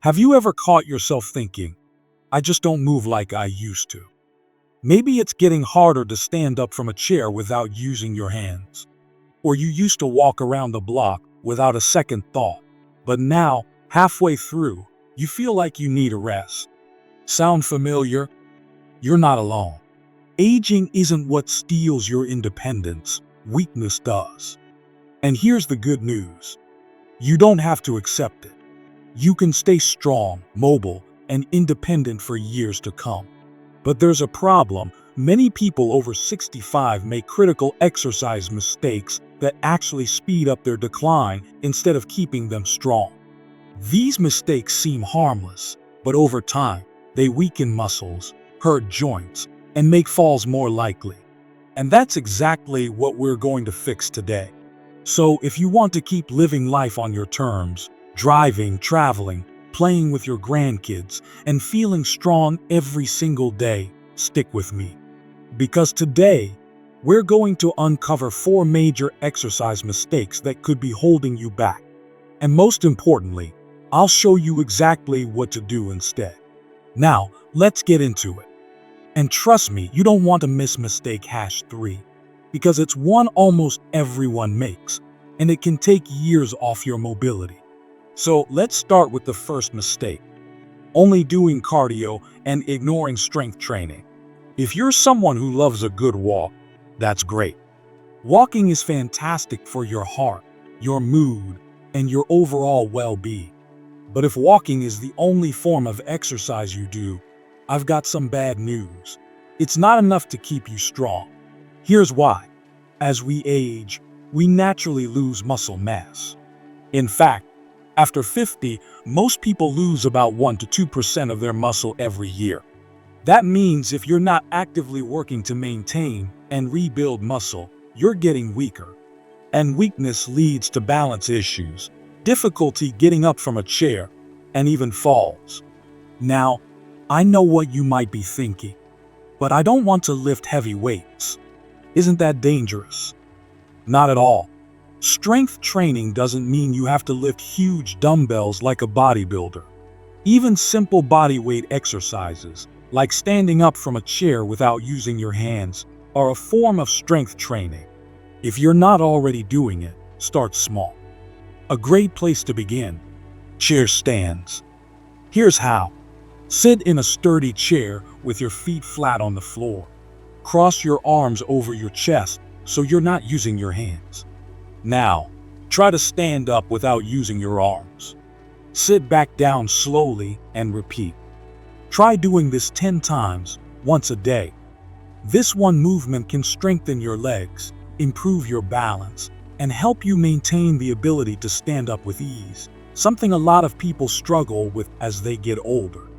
Have you ever caught yourself thinking, I just don't move like I used to? Maybe it's getting harder to stand up from a chair without using your hands. Or you used to walk around the block without a second thought, but now, halfway through, you feel like you need a rest. Sound familiar? You're not alone. Aging isn't what steals your independence, weakness does. And here's the good news. You don't have to accept it. You can stay strong, mobile, and independent for years to come. But there's a problem. Many people over 65 make critical exercise mistakes that actually speed up their decline instead of keeping them strong. These mistakes seem harmless, but over time, they weaken muscles, hurt joints, and make falls more likely. And that's exactly what we're going to fix today. So if you want to keep living life on your terms, driving, traveling, playing with your grandkids, and feeling strong every single day, stick with me. Because today, we're going to uncover 4 major exercise mistakes that could be holding you back. And most importantly, I'll show you exactly what to do instead. Now, let's get into it. And trust me, you don't want to miss mistake #3, because it's one almost everyone makes, and it can take years off your mobility. So let's start with the first mistake. Only doing cardio and ignoring strength training. If you're someone who loves a good walk, that's great. Walking is fantastic for your heart, your mood, and your overall well-being. But if walking is the only form of exercise you do, I've got some bad news. It's not enough to keep you strong. Here's why. As we age, we naturally lose muscle mass. In fact, after 50, most people lose about 1 to 2% of their muscle every year. That means if you're not actively working to maintain and rebuild muscle, you're getting weaker. And weakness leads to balance issues, difficulty getting up from a chair, and even falls. Now, I know what you might be thinking, but I don't want to lift heavy weights. Isn't that dangerous? Not at all. Strength training doesn't mean you have to lift huge dumbbells like a bodybuilder. Even simple body weight exercises, like standing up from a chair without using your hands, are a form of strength training. If you're not already doing it, start small. A great place to begin: chair stands. Here's how. Sit in a sturdy chair with your feet flat on the floor. Cross your arms over your chest so you're not using your hands. Now, try to stand up without using your arms. Sit back down slowly and repeat. Try doing this 10 times, once a day. This one movement can strengthen your legs, improve your balance, and help you maintain the ability to stand up with ease, something a lot of people struggle with as they get older.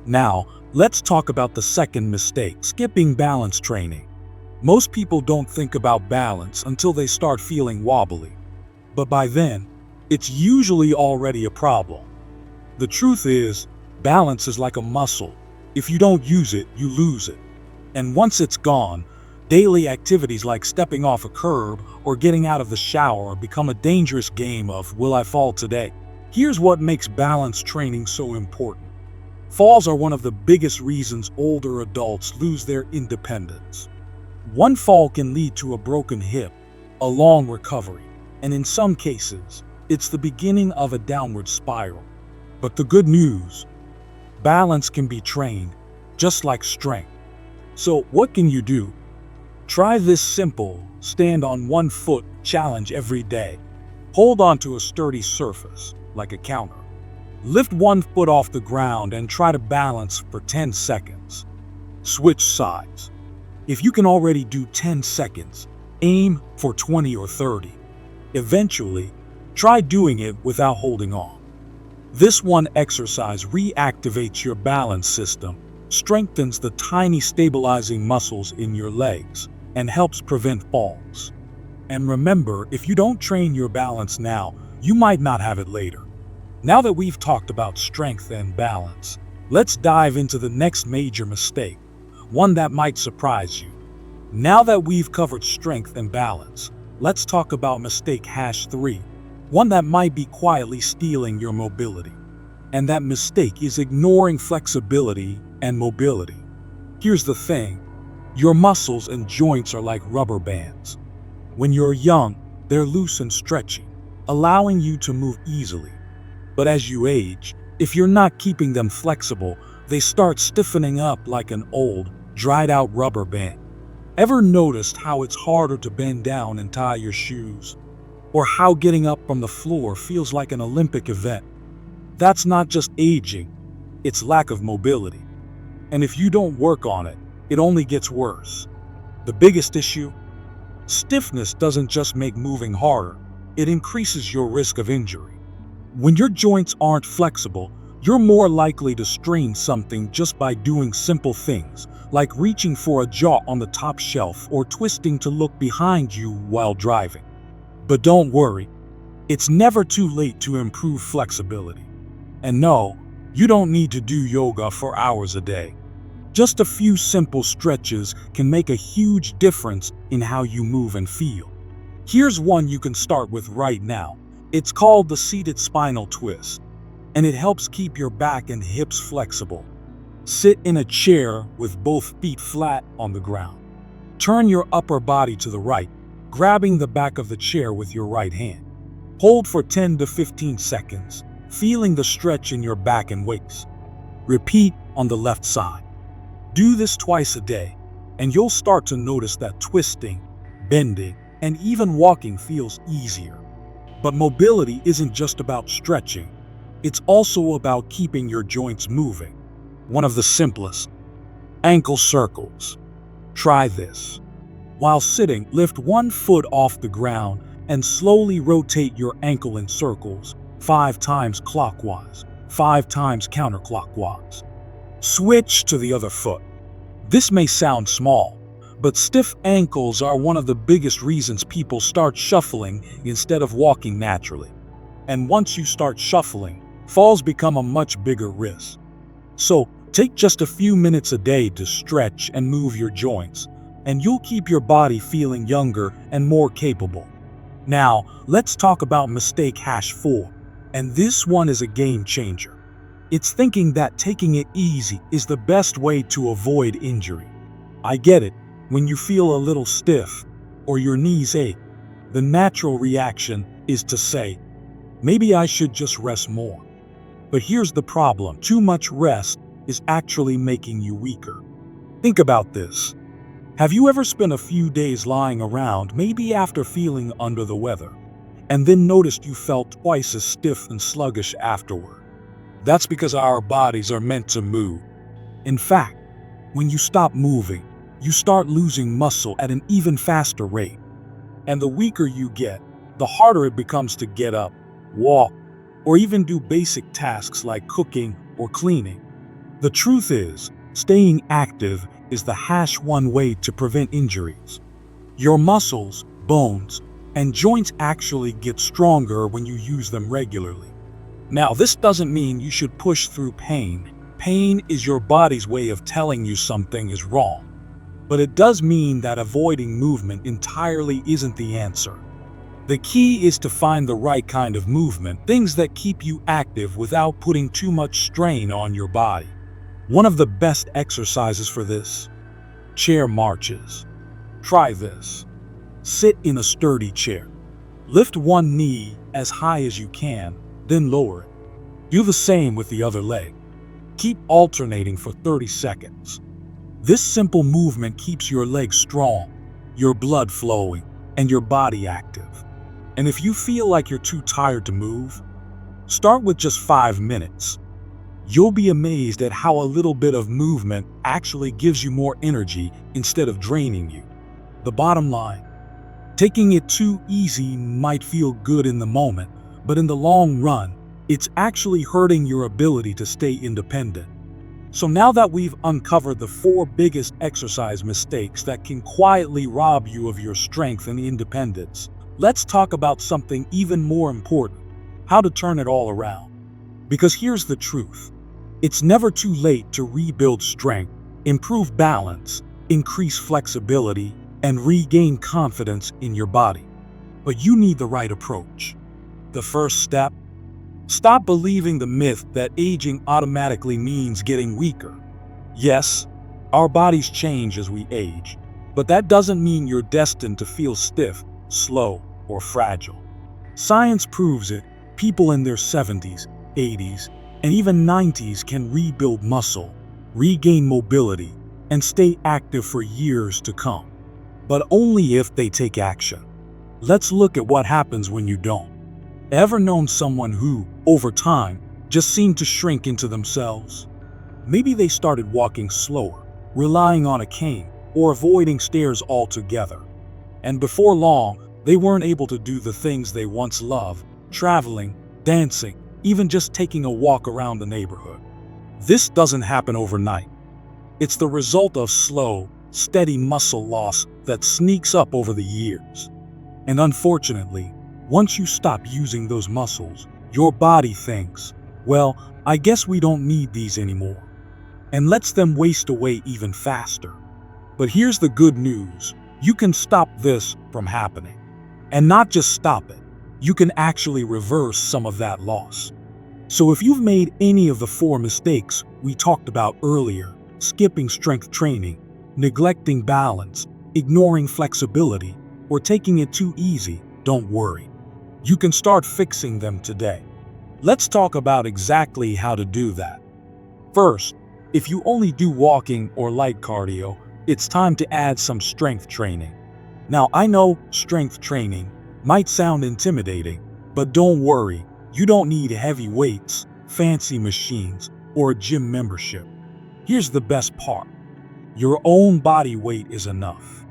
Now, let's talk about the second mistake: skipping balance training. Most people don't think about balance until they start feeling wobbly. But by then, it's usually already a problem. The truth is, balance is like a muscle. If you don't use it, you lose it. And once it's gone, daily activities like stepping off a curb or getting out of the shower become a dangerous game of "will I fall today?" Here's what makes balance training so important. Falls are one of the biggest reasons older adults lose their independence. One fall can lead to a broken hip, a long recovery, and in some cases, it's the beginning of a downward spiral. But the good news: balance can be trained, just like strength. So what can you do? Try this simple stand on one foot challenge every day. Hold on to a sturdy surface, like a counter. Lift one foot off the ground and try to balance for 10 seconds. Switch sides. If you can already do 10 seconds, aim for 20 or 30. Eventually, try doing it without holding on. This one exercise reactivates your balance system, strengthens the tiny stabilizing muscles in your legs, and helps prevent falls. And remember, if you don't train your balance now, you might not have it later. Now that we've talked about strength and balance, let's dive into the next major mistake, one that might surprise you. Now that we've covered strength and balance, let's talk about mistake #3, one that might be quietly stealing your mobility. And that mistake is ignoring flexibility and mobility. Here's the thing, your muscles and joints are like rubber bands. When you're young, they're loose and stretchy, allowing you to move easily. But as you age, if you're not keeping them flexible, they start stiffening up like an old, dried out rubber band. Ever noticed how it's harder to bend down and tie your shoes? Or how getting up from the floor feels like an Olympic event? That's not just aging, it's lack of mobility. And if you don't work on it, it only gets worse. The biggest issue? Stiffness doesn't just make moving harder, it increases your risk of injury. When your joints aren't flexible, you're more likely to strain something just by doing simple things, like reaching for a jaw on the top shelf or twisting to look behind you while driving. But don't worry, it's never too late to improve flexibility. And no, you don't need to do yoga for hours a day. Just a few simple stretches can make a huge difference in how you move and feel. Here's one you can start with right now. It's called the seated spinal twist, and it helps keep your back and hips flexible. Sit in a chair with both feet flat on the ground. Turn your upper body to the right, grabbing the back of the chair with your right hand. Hold for 10 to 15 seconds, feeling the stretch in your back and waist. Repeat on the left side. Do this twice a day, and you'll start to notice that twisting, bending, and even walking feels easier. But mobility isn't just about stretching. It's also about keeping your joints moving. One of the simplest, ankle circles. Try this. While sitting, lift one foot off the ground and slowly rotate your ankle in circles, 5 times clockwise, 5 times counterclockwise. Switch to the other foot. This may sound small, but stiff ankles are one of the biggest reasons people start shuffling instead of walking naturally. And once you start shuffling, falls become a much bigger risk. So, take just a few minutes a day to stretch and move your joints, and you'll keep your body feeling younger and more capable. Now, let's talk about mistake hash 4, and this one is a game changer. It's thinking that taking it easy is the best way to avoid injury. I get it, when you feel a little stiff or your knees ache, the natural reaction is to say, maybe I should just rest more. But here's the problem, too much rest is actually making you weaker. Think about this. Have you ever spent a few days lying around, maybe after feeling under the weather, and then noticed you felt twice as stiff and sluggish afterward? That's because our bodies are meant to move. In fact, when you stop moving, you start losing muscle at an even faster rate. And the weaker you get, the harder it becomes to get up, walk, or even do basic tasks like cooking or cleaning. The truth is, staying active is the hash 1 way to prevent injuries. Your muscles, bones, and joints actually get stronger when you use them regularly. Now, this doesn't mean you should push through pain. Pain is your body's way of telling you something is wrong. But it does mean that avoiding movement entirely isn't the answer. The key is to find the right kind of movement, things that keep you active without putting too much strain on your body. One of the best exercises for this, chair marches. Try this. Sit in a sturdy chair. Lift one knee as high as you can, then lower it. Do the same with the other leg. Keep alternating for 30 seconds. This simple movement keeps your legs strong, your blood flowing, and your body active. And if you feel like you're too tired to move, start with just 5 minutes. You'll be amazed at how a little bit of movement actually gives you more energy instead of draining you. The bottom line, taking it too easy might feel good in the moment, but in the long run, it's actually hurting your ability to stay independent. So now that we've uncovered the 4 biggest exercise mistakes that can quietly rob you of your strength and independence, let's talk about something even more important, how to turn it all around. Because here's the truth. It's never too late to rebuild strength, improve balance, increase flexibility, and regain confidence in your body. But you need the right approach. The first step, Stop believing the myth that aging automatically means getting weaker. Yes, our bodies change as we age, but that doesn't mean you're destined to feel stiff, slow, or fragile. Science proves it. People in their 70s, 80s, and even 90s can rebuild muscle, regain mobility, and stay active for years to come. But only if they take action. Let's look at what happens when you don't. Ever known someone who, over time, just seemed to shrink into themselves? Maybe they started walking slower, relying on a cane, or avoiding stairs altogether. And before long, they weren't able to do the things they once loved, traveling, dancing, even just taking a walk around the neighborhood. This doesn't happen overnight. It's the result of slow, steady muscle loss that sneaks up over the years. And unfortunately, once you stop using those muscles, your body thinks, well, I guess we don't need these anymore, and lets them waste away even faster. But here's the good news. You can stop this from happening. And not just stop it, you can actually reverse some of that loss. So if you've made any of the 4 mistakes we talked about earlier, skipping strength training, neglecting balance, ignoring flexibility, or taking it too easy, don't worry. You can start fixing them today. Let's talk about exactly how to do that. First, if you only do walking or light cardio, it's time to add some strength training. Now, I know strength training might sound intimidating, but don't worry, you don't need heavy weights, fancy machines, or a gym membership. Here's the best part. Your own body weight is enough.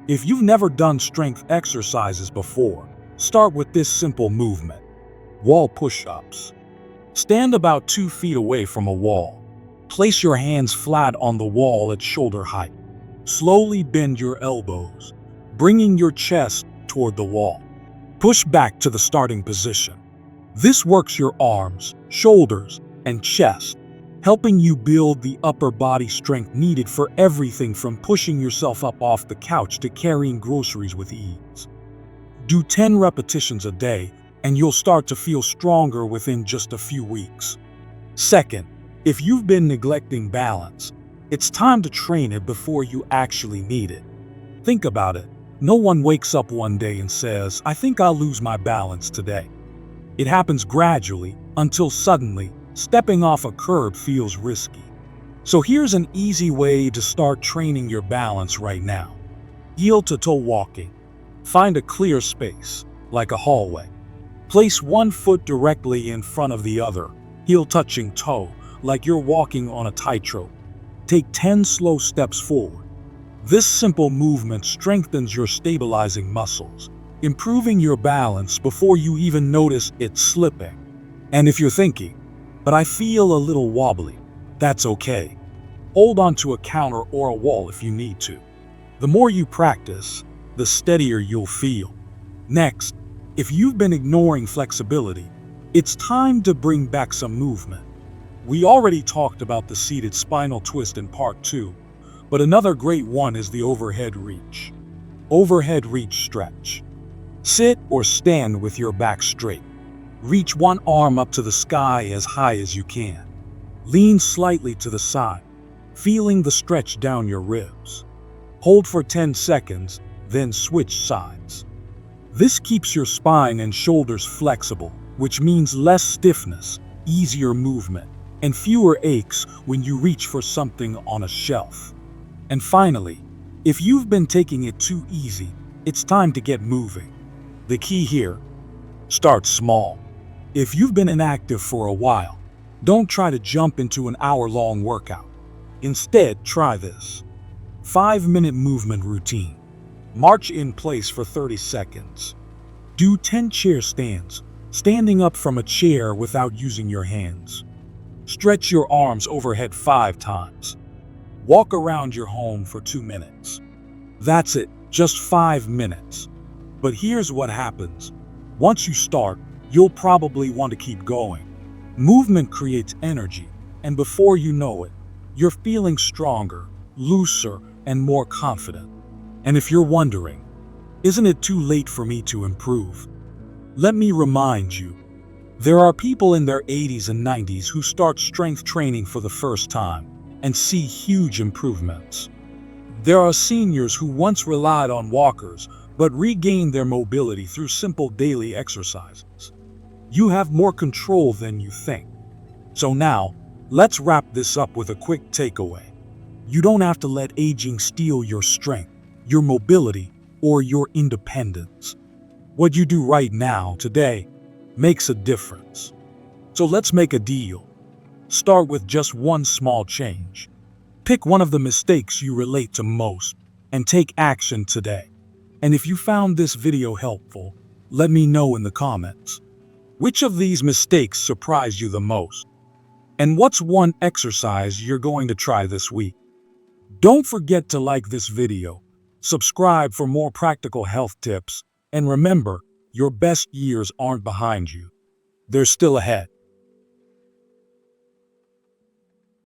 If you've never done strength exercises before, start with this simple movement. Wall push-ups. Stand about 2 feet away from a wall. Place your hands flat on the wall at shoulder height. Slowly bend your elbows, bringing your chest toward the wall. Push back to the starting position. This works your arms, shoulders, and chest, helping you build the upper body strength needed for everything from pushing yourself up off the couch to carrying groceries with ease. Do 10 repetitions a day, and you'll start to feel stronger within just a few weeks. Second, if you've been neglecting balance, it's time to train it before you actually need it. Think about it. No one wakes up one day and says, I think I'll lose my balance today. It happens gradually until suddenly, stepping off a curb feels risky. So here's an easy way to start training your balance right now. Heel-to-toe walking. Find a clear space, like a hallway. Place one foot directly in front of the other, heel touching toe, like you're walking on a tightrope. Take 10 slow steps forward. This simple movement strengthens your stabilizing muscles, improving your balance before you even notice it's slipping. And if you're thinking, but I feel a little wobbly, that's okay. Hold onto a counter or a wall if you need to. The more you practice, the steadier you'll feel. Next, if you've been ignoring flexibility, it's time to bring back some movement. We already talked about the seated spinal twist in part 2, but another great one is the overhead reach. Overhead reach stretch. Sit or stand with your back straight. Reach one arm up to the sky as high as you can. Lean slightly to the side, feeling the stretch down your ribs. Hold for 10 seconds, then switch sides. This keeps your spine and shoulders flexible, which means less stiffness, easier movement, and fewer aches when you reach for something on a shelf. And finally, if you've been taking it too easy, it's time to get moving. The key here, start small. If you've been inactive for a while, don't try to jump into an hour-long workout. Instead, try this. 5-minute movement routine. March in place for 30 seconds. Do 10 chair stands, standing up from a chair without using your hands. Stretch your arms overhead 5 times. Walk around your home for 2 minutes. That's it, just 5 minutes. But here's what happens. Once you start, you'll probably want to keep going. Movement creates energy, and before you know it, you're feeling stronger, looser, and more confident. And if you're wondering, isn't it too late for me to improve? Let me remind you, There are people in their 80s and 90s who start strength training for the first time and see huge improvements. There are seniors who once relied on walkers but regained their mobility through simple daily exercises. You have more control than you think. So now, let's wrap this up with a quick takeaway. You don't have to let aging steal your strength, your mobility, or your independence. What you do right now, today, makes a difference. So let's make a deal. Start with just one small change. Pick one of the mistakes you relate to most and take action today. And if you found this video helpful, let me know in the comments. Which of these mistakes surprised you the most? And what's one exercise you're going to try this week? Don't forget to like this video, subscribe for more practical health tips, and remember, your best years aren't behind you. They're still ahead.